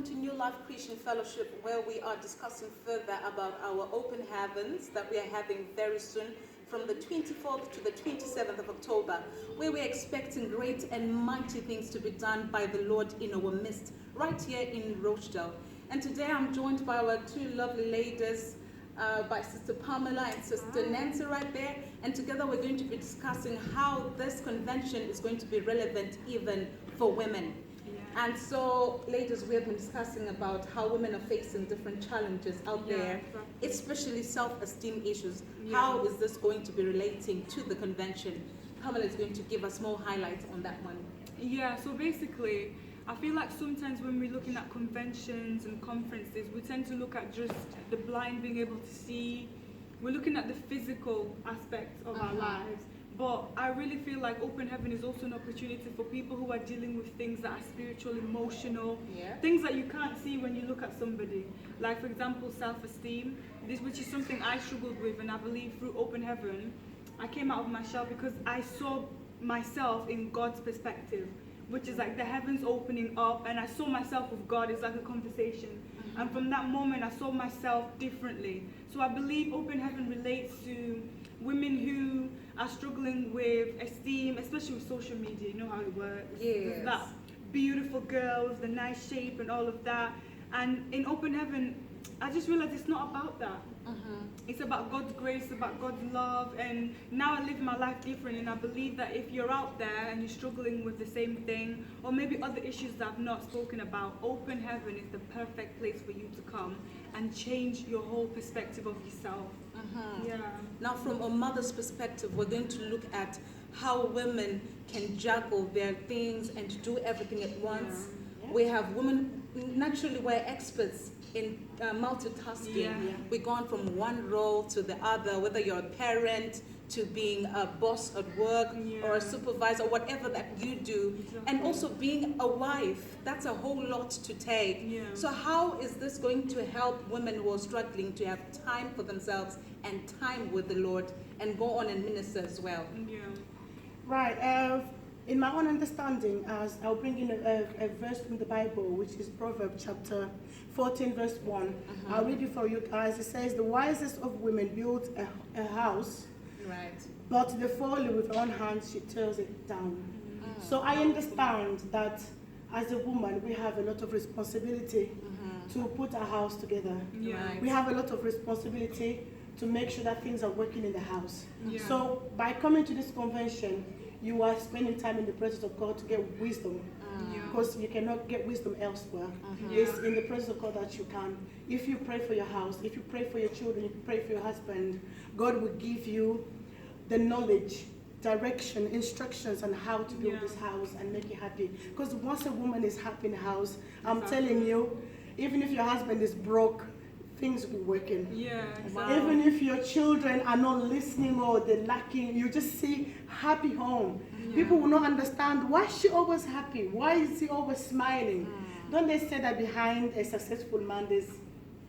welcome to New Life Christian Fellowship, where we are discussing further about our open heavens that we are having very soon from the 24th to the 27th of October, where we're expecting great and mighty things to be done by the Lord in our midst, right here in Rochdale. And today I'm joined by our two lovely ladies, by Sister Pamela and Sister Nancy right there, and together we're going to be discussing how this convention is going to be relevant even for women. And so, ladies, we have been discussing about how women are facing different challenges out there, especially self-esteem issues. How is this going to be relating to the convention? Pamela is going to give us more highlights on that one. Yeah, so basically, I feel like sometimes when we're looking at conventions and conferences, we tend to look at just the blind being able to see. We're looking at the physical aspects of our lives. But I really feel like Open Heaven is also an opportunity for people who are dealing with things that are spiritual, emotional, things that you can't see when you look at somebody. Like, for example, self-esteem, which is something I struggled with, and I believe through Open Heaven, I came out of my shell because I saw myself in God's perspective, which is like the heavens opening up, and I saw myself with God. It's like a conversation. And from that moment, I saw myself differently. So I believe Open Heaven relates to women who are struggling with esteem, especially with social media. You know how it works. Yes. That beautiful girl with the nice shape and all of that. And in Open Heaven, I just realized it's not about that. It's about God's grace, about God's love, and now I live my life different, and I believe that if you're out there and you're struggling with the same thing, or maybe other issues that I've not spoken about, Open Heaven is the perfect place for you to come and change your whole perspective of yourself. Yeah. Now, from a mother's perspective, we're going to look at how women can juggle their things and do everything at once. We have women, naturally we're experts in multitasking. We've gone from one role to the other, whether you're a parent to being a boss at work or a supervisor, whatever that you do, and also being a wife. That's a whole lot to take. So how is this going to help women who are struggling to have time for themselves and time with the Lord and go on and minister as well? Right. In my own understanding, as I'll bring in a verse from the Bible, which is Proverbs chapter 14, verse 1. I'll read it for you guys. It says, "The wisest of women builds a house, but the folly with her own hands, she tears it down." So I understand that as a woman, we have a lot of responsibility to put our house together. We have a lot of responsibility to make sure that things are working in the house. So by coming to this convention, you are spending time in the presence of God to get wisdom, because you cannot get wisdom elsewhere. It's in the presence of God that you can. If you pray for your house, if you pray for your children, if you pray for your husband, God will give you the knowledge, direction, instructions on how to build this house and make it happy. Because once a woman is happy in the house, I'm telling you, even if your husband is broke, things will be working. Even if your children are not listening or they're lacking, you just see happy home. People will not understand, why is she always happy? Why is he always smiling? Don't they say that behind a successful man there's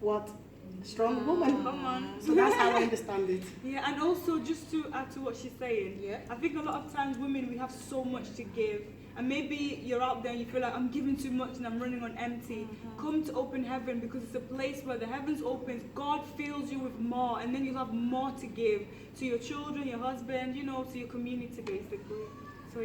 what? Strong woman. So that's how I understand it. And also just to add to what she's saying, I think a lot of times women, we have so much to give, and maybe you're out there and you feel like I'm giving too much and I'm running on empty. Come to Open Heaven, because it's a place where the heavens opens, God fills you with more, and then you'll have more to give to your children, your husband, you know, to your community basically. So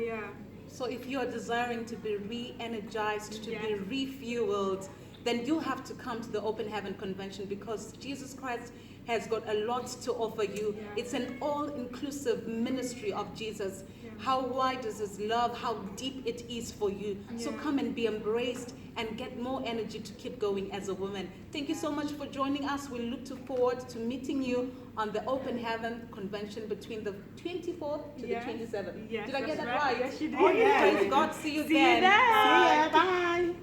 So if you are desiring to be re-energized, to be refueled, then you have to come to the Open Heaven Convention, because Jesus Christ has got a lot to offer you. It's an all-inclusive ministry of Jesus. How wide is his love, how deep it is for you. So come and be embraced and get more energy to keep going as a woman. Thank you so much for joining us. We look forward to meeting you on the Open Heaven Convention between the 24th to the 27th. Did I get that right? Yes, you did. Praise God. See you then. See ya. Bye.